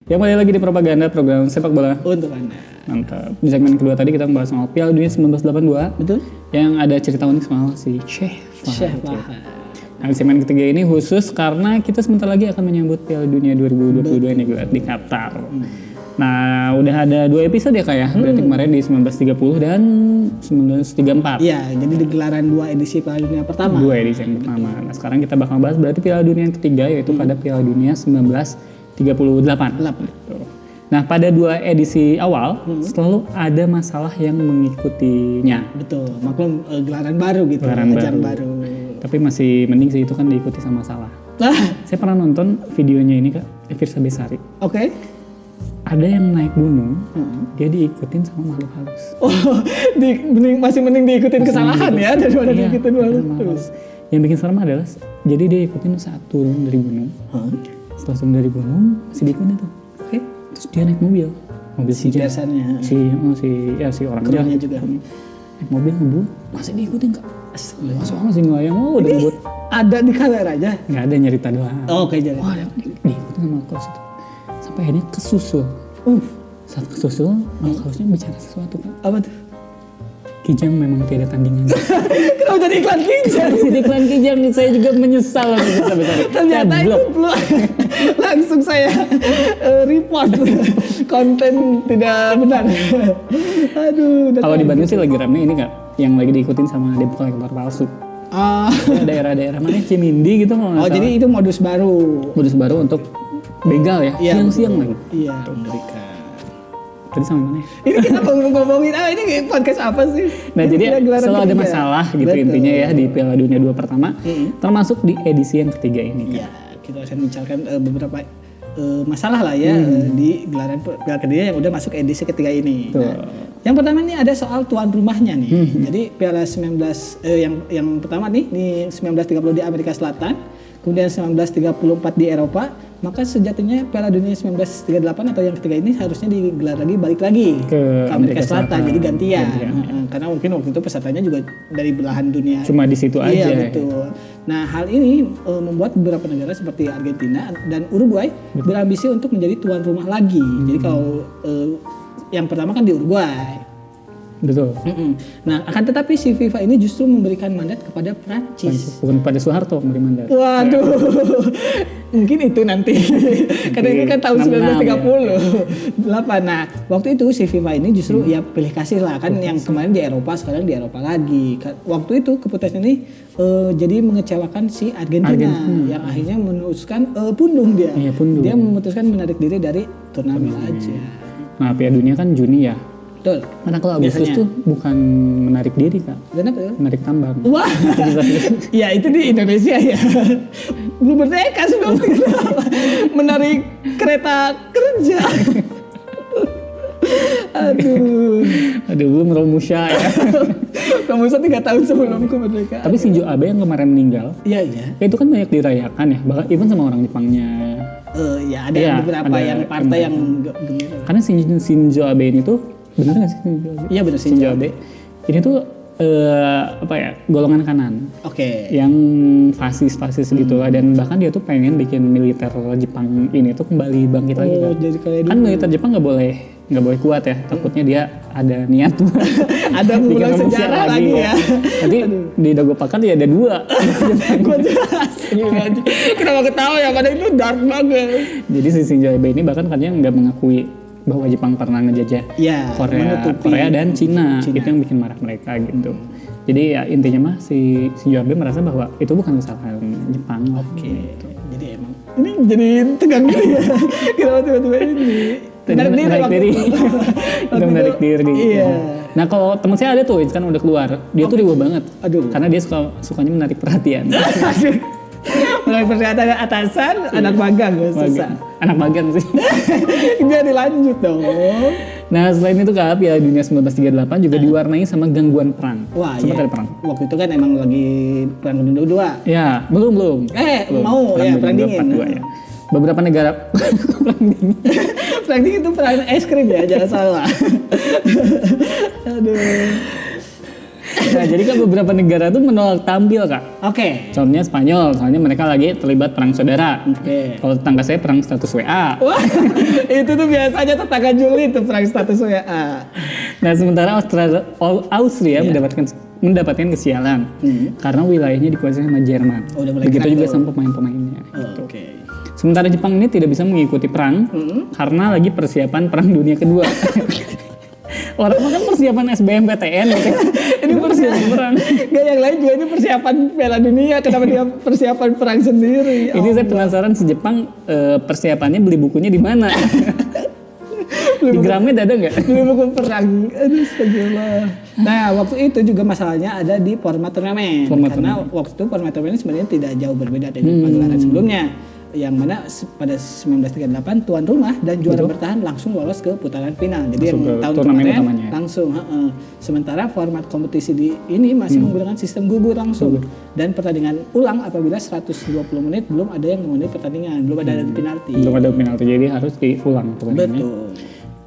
Yang kembali lagi di Propaganda, program sepak bola Untuk Anda. mantap. Di segmen kedua tadi kita membahas soal Piala Dunia 1982. Betul? Yang ada cerita unik soal si Sheikh Syekh Fahad. Fahad. Nah, di segmen ketiga ini khusus karena kita sebentar lagi akan menyambut Piala Dunia 2022 ini di Qatar. Nah, udah ada 2 episode ya Kak ya? Berarti kemarin di 1930 dan 1934. Iya, jadi di gelaran 2 edisi Piala Dunia pertama. 2 edisi yang pertama. Nah, sekarang kita bakal bahas berarti Piala Dunia yang ketiga yaitu pada Piala Dunia 1938. Gitu. Nah, pada 2 edisi awal selalu ada masalah yang mengikutinya. Betul, maklum gelaran baru gitu, Gelaran ajang baru. Tapi masih mending sih itu kan diikuti sama masalah. Nah, Saya pernah nonton videonya ini Kak, Firsa Besari. oke. Ada yang naik gunung, dia diikutin sama makhluk halus. Oh, masih mending diikutin kesalahan ya daripada Iya, diikutin makhluk terus. halus. Yang bikin serem adalah, jadi dia ikutin saat turun dari gunung. Setelah turun dari gunung, masih diikutin tuh. Oke. Terus dia naik mobil si Jan. Biasanya. Si orang Krunya jahat. juga. Naik mobil ngebut, masih diikutin Kak. Masuk masih ngelayang, udah ngebut. Ada di kamera aja. Nggak ada nyerita doang. Oh, oke, jadi. Wah, diikutin sama makhluk halus itu. Sampai akhirnya kesusul. Saat kesusul, makhluk halusnya bicara sesuatu Kak. Apa tuh? Kijang memang tiada tandingan. Kenapa jadi iklan Kijang? Jadi iklan Kijang, saya juga menyesal. Ternyata itu langsung saya report konten tidak benar. Aduh. Kalau di Bandung sih lagi rame ini Kak, yang lagi diikutin sama Depok kolektor palsu. Ah. Ada daerah-daerah mana Cimindi gitu kalau nggak Oh, salah. jadi itu modus baru. Modus baru untuk begal ya, Iya, siang-siang lagi. Iya, mengerikan. Tadi sampai mana ya? Ini kita ngomongin ini podcast apa sih? Nah jadi Kita gelaran selalu ada ketiga. masalah gitu Betul. intinya ya di Piala Dunia 2 pertama, termasuk di edisi yang ketiga ini. Kak. Ya, kita akan bincangkan beberapa masalah lah ya di gelaran Piala Dunia yang udah masuk edisi ketiga ini. Nah, yang pertama nih ada soal tuan rumahnya nih. Jadi Piala 19 yang pertama nih di 1930 di Amerika Selatan, kemudian 1934 di Eropa, maka sejatinya Piala Dunia 1938 atau yang ketiga ini harusnya digelar lagi balik lagi Ke Amerika Selatan, jadi gantian. Gantian, Karena mungkin waktu itu pesertanya juga dari belahan dunia. Cuma di situ aja. Iya betul. Nah hal ini membuat beberapa negara seperti Argentina dan Uruguay berambisi untuk menjadi tuan rumah lagi. Jadi kalau yang pertama kan di Uruguay. Betul. Nah akan tetapi si FIFA ini justru memberikan mandat kepada Prancis. Bukan pada Soeharto memberi mandat. Waduh, mungkin itu nanti. Karena ini kan tahun 1938. Nah, waktu itu si FIFA ini justru ya pilih kasih lah kan yang kemarin di Eropa, sekarang di Eropa lagi. Waktu itu keputusan ini jadi mengecewakan si Argentina yang akhirnya memutuskan pundung dia. Iya, pundung. Dia memutuskan menarik diri dari turnamen aja. Nah Piala Dunia kan Juni ya. Betul. Karena kalau Agustus Biasanya. tuh bukan menarik diri Kak, Kenapa ya? menarik tambang. Wah, ya itu di Indonesia ya. Belum merdeka sebelum menarik kereta kerja. Aduh, belum Romusha ya. Kamu 3 tahun sebelumku merdeka. Tapi Shinzo Abe yang kemarin meninggal, Iya iya. itu kan banyak dirayakan ya, bahkan even sama orang Jepangnya. Ya ada Iya, beberapa ada yang partai yang gembira. Karena Shinzo Abe ini tuh, bener nggak sih Shinzo Abe? Iya benar Shinzo Abe. Ini tuh apa ya, golongan kanan. Oke. Yang fasis gitu lah, dan bahkan dia tuh pengen bikin militer Jepang ini tuh kembali bangkit lagi kan. Jadi kayak Kan militer Jepang nggak boleh kuat ya, takutnya dia ada niat ada mengulang bikin sejarah Rusia lagi ya. Nanti di Dago Pakar ya ada 2. Gua jelas. Kenapa ketawa ya? Padahal itu dark banget. Jadi si Shinzo Abe ini bahkan katanya nggak mengakui bahwa Jepang pernah ngejajah Ya, Korea dan Cina. Itu yang bikin marah mereka gitu. Jadi ya intinya mah si Shinzo Abe merasa bahwa itu bukan kesalahan Jepang. Oke. Jadi emang ini jadi tegang gini ya. Kenapa tiba-tiba ini? Menarik diri. Itu menarik diri. Iya. Nah kalau teman saya ada tuh kan udah keluar, dia tuh riuh banget. Aduh. Karena dia sukanya menarik perhatian. Mulai perkataan atasan, anak magang ya, susah. Anak magang sih. Dia dilanjut dong. Nah selain itu Kak, Piala Dunia 1938 juga diwarnai sama gangguan perang. Wah Sempat iya. ada perang. Waktu itu kan emang lagi perang dunia kedua. Ya, belum. Belum. Mau ya perang dunia dingin. kedua, ya. Beberapa negara perang dingin. Perang dingin itu perang es krim ya, jangan salah. Aduh. Nah, jadi kan beberapa negara tuh menolak tampil, Kak. Oke. Contohnya Spanyol, soalnya mereka lagi terlibat perang saudara. Oke. Kalau tetangga saya perang status WA. Wah, itu tuh biasanya tetangga Juli itu perang status WA. Nah, sementara Austria mendapatkan kesialan karena wilayahnya dikuasai sama Jerman. Oh, udah mulai begitu gerak juga tuh. sama pemain-pemainnya. Gitu. Oke. Sementara Jepang ini tidak bisa mengikuti perang karena lagi persiapan Perang Dunia Kedua. Orang kan persiapan SBMPTN gitu. Ini persiapan perang. Gak, yang lain juga ini persiapan Piala Dunia. Kenapa dia persiapan perang sendiri? Ini saya penasaran si Jepang persiapannya beli bukunya di mana? Di Gramet ada nggak? Beli buku perang. Aduh, astagfirullah. Nah, waktu itu juga masalahnya ada di format turnamen. Karena waktu itu format turnamen sebenarnya tidak jauh berbeda dari pagelaran sebelumnya. Yang mana pada 1938 tuan rumah dan juara bertahan langsung lolos ke putaran final. Jadi Masuk yang ke tahun turnamen kemarin utamanya. langsung. Sementara format kompetisi di ini masih menggunakan sistem gugur langsung. Dan pertandingan ulang apabila 120 menit belum ada yang memenuhi pertandingan, belum ada penalti. Belum ada penalti, jadi harus diulang pertandingannya. Betul.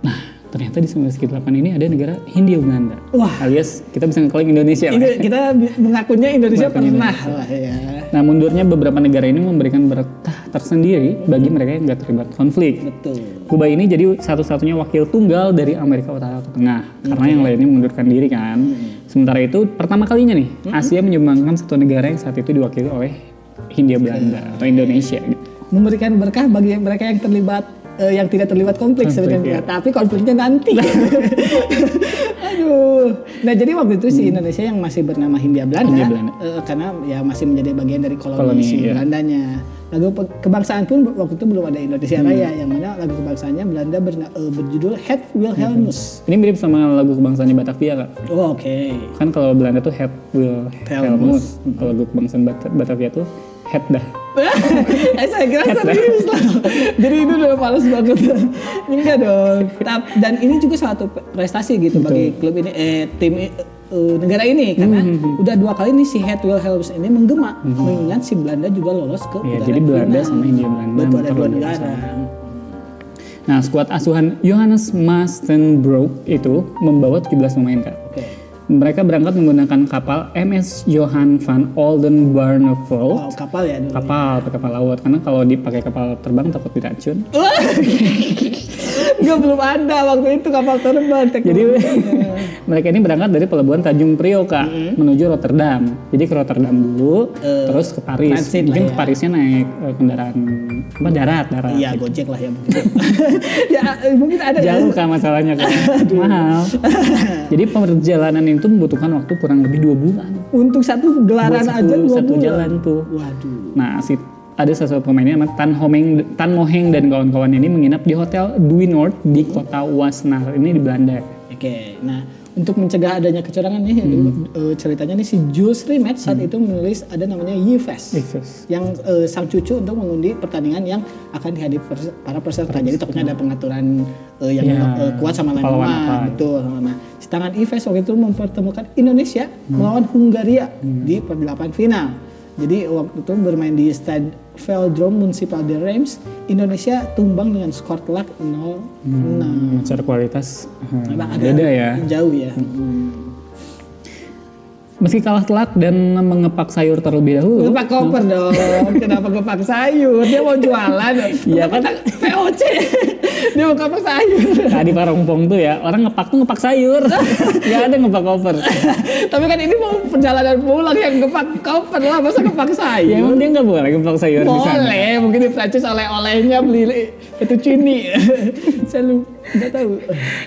Nah, ternyata di 1938 ini ada negara Hindia Belanda. Wah. Alias kita bisa nge-calling Indonesia lah. Ini kita mengakunya Indonesia pernah lah ya. Nah, mundurnya beberapa negara ini memberikan berkah tersendiri bagi mereka yang nggak terlibat konflik. Betul. Kuba ini jadi satu-satunya wakil tunggal dari Amerika Utara ke Tengah, karena yang lainnya mengundurkan diri kan. Sementara itu pertama kalinya nih, Asia menyumbangkan satu negara yang saat itu diwakili oleh Hindia Belanda atau Indonesia. Gitu. Memberikan berkah bagi mereka yang terlibat yang tidak terlibat konflik sebenarnya, tapi konfliknya nanti. Aduh. Nah, jadi waktu itu si Indonesia yang masih bernama Hindia Belanda, karena ya masih menjadi bagian dari koloni si Belandanya. Lagu kebangsaan pun waktu itu belum ada Indonesia Raya, yang mana lagu kebangsaannya Belanda berjudul Het Wilhelmus. Ini mirip sama lagu kebangsaannya Batavia, Kak. Oh, oke. Kan kalau Belanda tuh Het Wilhelmus, kalau lagu kebangsaan Batavia tuh Het dah. Saya kira serius lah. Jadi itu udah males banget. Enggak dong. Dan ini juga satu prestasi gitu bagi klub ini, tim negara ini, karena udah 2 kali nih si Het Wilhelmus ini menggema, mengingat si Belanda juga lolos ke putaran jadi Belanda final. sama Hindia Belanda. Betul, ada 2 negara. Nah, skuad asuhan Johannes Mastenbroek itu membawa 17 pemain, Kak. Oke. Mereka berangkat menggunakan kapal MS Johan van Oldenbarneveldt. Oh, kapal ya dulu. Kapal laut, karena kalau dipakai kapal terbang takut diracun. Enggak, belum ada waktu itu kapal terbang. Jadi mereka ini berangkat dari pelabuhan Tanjung Priok, Kak, menuju Rotterdam. Jadi ke Rotterdam dulu, terus ke Paris. Mungkin ke Parisnya naik kendaraan darat. Iya, Gojek lah ya mungkin. Ya mungkin ada. Jauh Kak masalahnya, Kak. Mahal. Jadi perjalanan itu membutuhkan waktu kurang lebih 2 bulan. Untuk satu gelaran aja 2 bulan. Satu jalan tuh. Waduh. Nah, ada salah satu pemainnya namanya Tan Moheng dan kawan-kawan ini menginap di Hotel Duinoord di kota Wassenaar ini di Belanda. Oke, nah untuk mencegah adanya kecurangan nih, ceritanya nih si Jules Rimet saat itu menulis ada namanya Yves yang sang cucu untuk mengundi pertandingan yang akan dihadiri para peserta. Jadi takutnya ada pengaturan yang kuat sama lain. Betul. Nah, si tangan Yves waktu itu mempertemukan Indonesia melawan Hungaria di perdelapan final. Jadi waktu itu bermain di Stade Velodrome Municipal de Reims, Indonesia tumbang dengan skor telak 0-6. Secara kualitas Agak beda ya. Jauh ya. Meski kalah telak dan mengepak sayur terlebih dahulu. Ngepak koper dong. Kenapa ngepak sayur? Dia mau jualan. Iya kan? POC. Dia mau ngepak sayur. Nah, di Parongpong tuh ya, orang ngepak sayur. Gak ada ngepak koper. Tapi kan ini mau perjalanan pulang yang ngepak koper lah. Masa ngepak sayur? Ya emang dia gak boleh ngepak sayur di sana. Boleh. Mungkin di Prancis oleh-olehnya beli fettuccine. Saya nggak tahu.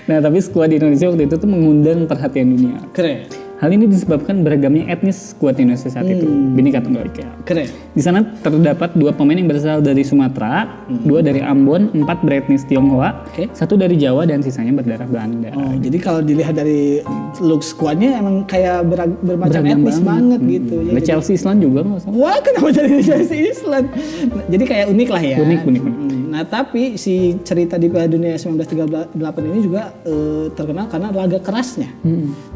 Nah, tapi skuad di Indonesia waktu itu tuh mengundang perhatian dunia. Keren. Hal ini disebabkan beragamnya etnis skuad Indonesia saat itu, Bhinneka Tunggal Ika. Keren. Di sana terdapat 2 pemain yang berasal dari Sumatera, 2 dari Ambon, 4 beretnis Tionghoa, 1 dari Jawa dan sisanya berdarah Belanda. Oh, jadi kalau dilihat dari look squadnya emang kayak bermacam etnis banget gitu. Ada Chelsea Island juga nggak usah. Wah, kenapa jadi Chelsea Island? Jadi kayak unik lah ya. Unik. Nah, tapi si cerita di Piala Dunia 1938 ini juga terkenal karena laga kerasnya.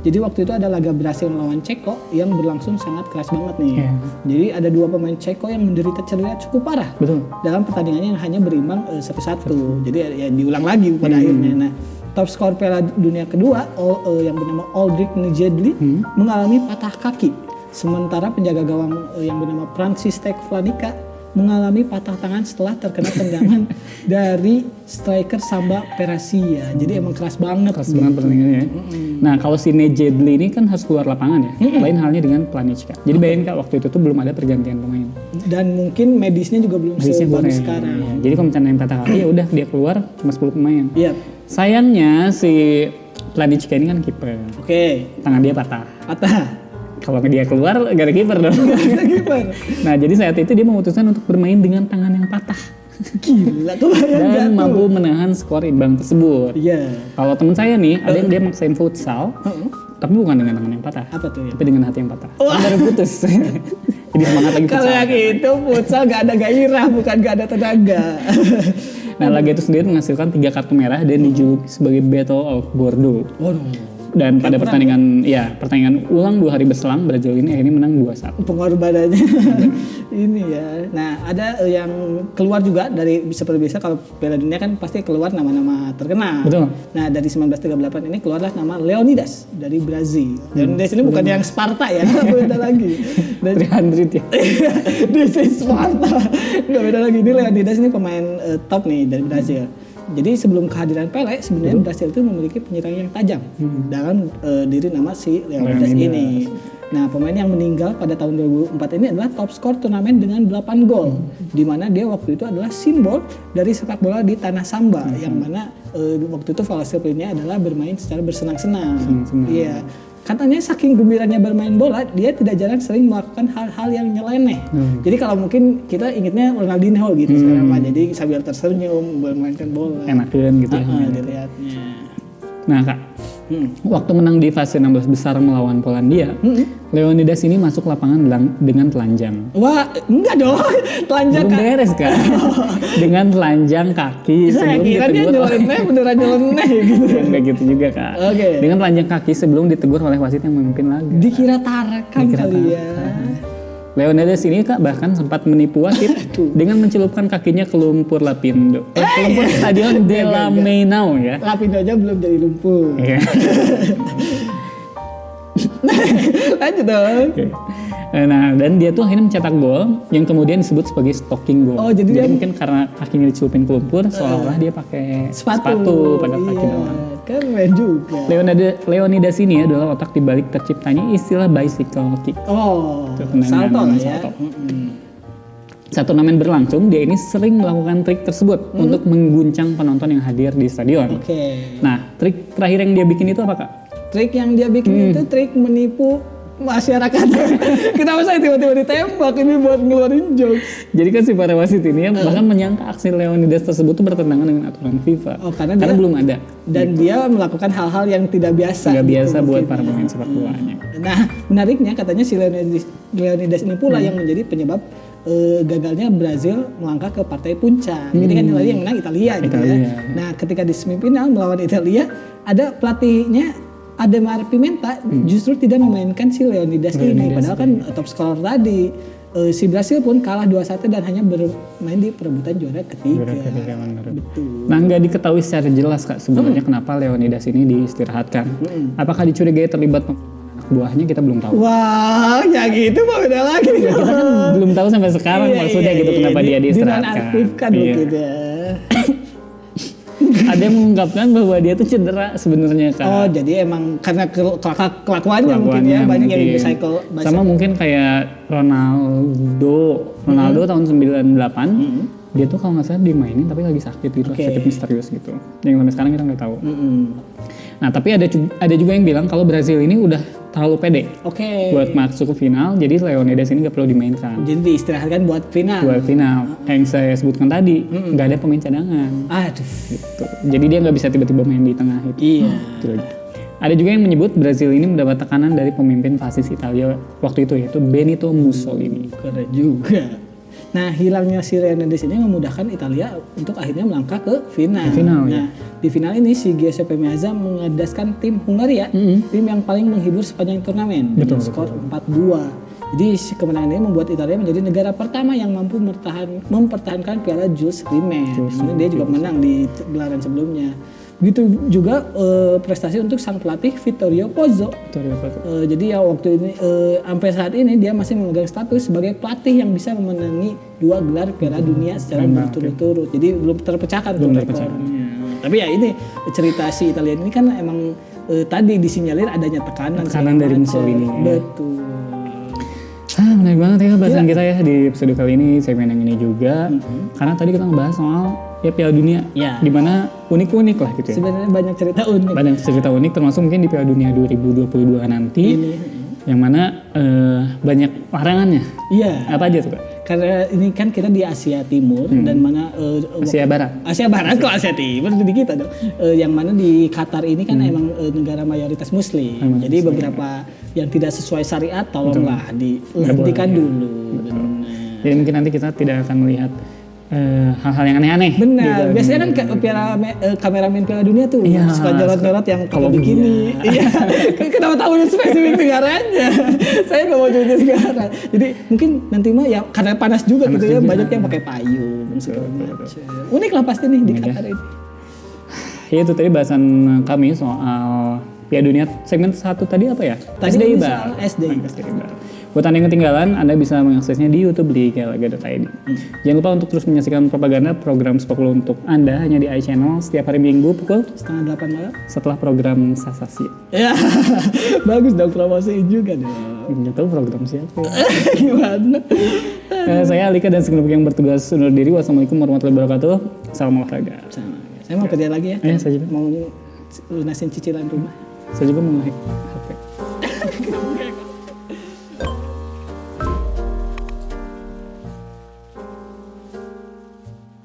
Jadi waktu itu ada laga Brasil melawan Ceko yang berlangsung sangat keras banget nih. Jadi ada 2 pemain Ceko yang menderita cedera cukup parah. Betul. Dalam pertandingannya yang hanya berimbang 1-1. Jadi ya diulang lagi pada akhirnya. Nah, top skor Piala Dunia kedua yang bernama Oldrich Nejedly mengalami patah kaki. Sementara penjaga gawang yang bernama František Vlanica mengalami patah tangan setelah terkena tendangan dari striker Samba Perasia. Jadi emang keras banget. Keras banget pertandingannya ya. Nah kalau si Nejedly ini kan harus keluar lapangan ya. Lain halnya dengan Planicka. Jadi bayangin Kak, waktu itu tuh belum ada pergantian pemain. Dan mungkin medisnya juga belum sebagus sekarang. Ya. Jadi kalau misalnya yang patah kaki ya udah dia keluar cuma 10 pemain. Iya. Sayangnya si Planicka ini kan kiper. Oke. Tangan dia patah. Kalau dia keluar gak ada kiper dong. Nah jadi saat itu dia memutuskan untuk bermain dengan tangan yang patah. Gila, kebayang dan mampu menahan skor imbang tersebut. Iya. Kalau teman saya nih ada yang dia maksain futsal, tapi bukan dengan tangan yang patah. Apa tuh ya? Tapi dengan hati yang patah. Baru putus. Jadi semangat lagi futsal. Kalau yang itu futsal gak ada gairah, bukan gak ada tenaga. Nah laga itu sendiri menghasilkan 3 kartu merah dan dijuluki sebagai Battle of Bordeaux. Waduh. Dan pada pertandingan ulang 2 hari berselang, Brazil ini akhirnya menang 2-1. Pengorbanannya ini ya. Nah ada yang keluar juga dari seperti biasa kalau Piala Dunia kan pasti keluar nama-nama terkenal. Betul. Nah dari 1938 ini keluarlah nama Leonidas dari Brazil. Leonidas ini bukan yang Sparta ya, beda lagi. 300 ya. This is Sparta. Nggak beda lagi. Ini Leonidas ini pemain top nih dari Brazil. Jadi sebelum kehadiran Pele, sebenarnya Brasil itu memiliki penyerang yang tajam dalam diri nama si Leonidas ini. Nah, pemain yang meninggal pada tahun 2004 ini adalah top skor turnamen dengan 8 gol. Di mana dia waktu itu adalah simbol dari sepak bola di tanah Samba, yang mana waktu itu filosofnya adalah bermain secara bersenang-senang. Iya. Katanya saking gembiranya bermain bola, dia tidak jarang sering melakukan hal-hal yang nyeleneh. Jadi kalau mungkin kita ingetnya Ronaldinho gitu sekarang mah, jadi sambil tersenyum bermainkan bola. Enakan gitu ya. Dilihatnya. Nah Kak, waktu menang di fase 16 besar melawan Polandia, Leonidas ini masuk lapangan dengan telanjang. Wah, enggak dong, telanjang belum beres Kak. Dengan telanjang kaki sebelum ditegur beneran nyeleneh gitu. Enggak gitu juga Kak. Dengan telanjang kaki sebelum ditegur oleh wasit yang memimpin laga. Dikira tarakan kali ya. Leonidas ini Kak bahkan sempat menipu wasit dengan mencelupkan kakinya ke lumpur Lapindo. Ke lumpur Stadion Della Mainau ya. Lapindo aja belum jadi lumpur. Lanjut dong. Nah, dan dia tuh akhirnya mencetak gol yang kemudian disebut sebagai stocking goal. Oh, jadi mungkin karena kakinya dicelupin ke lumpur, seolah-olah dia pakai sepatu pada kaki doang. Keren juga. Leonidas ini adalah otak dibalik terciptanya istilah bicycle kick. Oh, salto ya. Saat turnamen berlangsung, dia ini sering melakukan trik tersebut untuk mengguncang penonton yang hadir di stadion. Nah, trik terakhir yang dia bikin itu apa Kak? Trik yang dia bikin itu trik menipu masyarakat. Kenapa saya tiba-tiba ditembak ini buat ngeluarin jokes? Jadi kan si para wasit ini bahkan menyangka aksi Leonidas tersebut itu bertentangan dengan aturan FIFA. Karena belum ada. Dan dia melakukan hal-hal yang tidak biasa. Tidak biasa buat para pemain sepak bolanya. Nah, menariknya katanya si Leonidas ini pula yang menjadi penyebab gagalnya Brazil melangkah ke partai puncak. Jadi kan yang menang Italia gitu ya. Nah, ketika di semifinal melawan Italia, ada pelatihnya Ademar Pimenta justru tidak memainkan si Leonidas ini, padahal kan top scorer tadi. Si Brasil pun kalah 2-1 dan hanya bermain di perebutan juara ketiga. Betul. Nah, nggak diketahui secara jelas Kak sebenarnya kenapa Leonidas ini diistirahatkan. Apakah dicurigai terlibat anak buahnya, kita belum tahu. Wah, ya gitu mah beda lagi. Kita kan belum tahu sampai sekarang maksudnya gitu kenapa dia diistirahatkan. Dinonaktifkan mungkin ya. Ada yang mengungkapkan bahwa dia tuh cedera sebenarnya Kak. Oh, jadi emang karena kelakuannya mungkin ya, banyak yang recycle. Sama mungkin kayak Ronaldo tahun 98, dia tuh kalau nggak salah dimainin tapi lagi sakit gitu, sakit misterius gitu. Yang sampai sekarang kita nggak tahu. Nah, tapi ada juga yang bilang kalau Brazil ini udah terlalu pede buat masuk ke final, jadi Leonidas ini nggak perlu dimainkan. Jadi diistirahatkan buat final. Yang saya sebutkan tadi, nggak ada pemain cadangan. Aduh. Gitu. Jadi dia nggak bisa tiba-tiba main di tengah itu. Iya. Ada juga yang menyebut Brazil ini mendapat tekanan dari pemimpin fasis Italia waktu itu, yaitu Benito Mussolini. Keren juga. Nah, hilangnya si Leonidas ini memudahkan Italia untuk akhirnya melangkah ke final. Nah, di final ini si Giuseppe Meazza mengandaskan tim Hungaria, tim yang paling menghibur sepanjang turnamen dengan skor 4-2. Jadi si kemenangan ini membuat Italia menjadi negara pertama yang mampu mempertahankan Piala Jules Rimet. Karena dia juga menang di gelaran sebelumnya. Begitu juga prestasi untuk sang pelatih Vittorio Pozzo. Jadi ya waktu ini sampai saat ini dia masih memegang status sebagai pelatih yang bisa memenangi 2 gelar Piala Dunia secara berturut-turut. Jadi belum terpecahkan tuh rekornya. Tapi ya ini cerita si Italia ini kan emang tadi disinyalir adanya tekanan dari Mussolini. Betul. Menarik banget ya bahasan kita ya di episode kali ini, segmen yang ini juga. Karena tadi kita ngebahas soal ya Piala Dunia, dimana unik-unik lah gitu ya. Sebenarnya banyak cerita unik. Banyak cerita unik, termasuk mungkin di Piala Dunia 2022 nanti. Yang mana banyak larangannya. Iya. Apa aja tuh Kak? Karena ini kan kita di Asia Timur dan mana Asia Barat. Asia Barat kok Asia Timur di kita dong. Yang mana di Qatar ini kan emang negara mayoritas Muslim. Jadi beberapa yang tidak sesuai syariat tolonglah dihentikan dulu. Jadi mungkin nanti kita tidak akan melihat hal-hal yang aneh-aneh. Benar. Biasanya kan kameramen Piala Dunia tuh suka nyorot-nyorot yang kalau begini. Iya. Kenapa tahu spesifik negaranya? Saya nggak mau jujur negara. Jadi mungkin nanti mah ya karena panas juga gitu ya, banyak yang pakai payung segala macam. Unik lah pasti nih di Qatar ini. Ya itu tadi bahasan kami soal Piala Dunia segmen 1 tadi apa ya? Tadi SDI soal SDI. Buat Anda yang ketinggalan, Anda bisa mengaksesnya di YouTube di galaga.id. Jangan lupa untuk terus menyaksikan propaganda program Sepak Bola untuk Anda hanya di iChannel setiap hari Minggu pukul 7:30 malam setelah program Sasasi. Ya, bagus dong, promosiin juga dong. Nggak tahu program siapa. Gimana? Saya Alika dan segenap yang bertugas undur diri. Wassalamualaikum warahmatullahi wabarakatuh. Salam olahraga. Saya mau kerja lagi ya. Saya juga. Mau lunasin cicilan rumah. Saya juga mau nge-hack HP.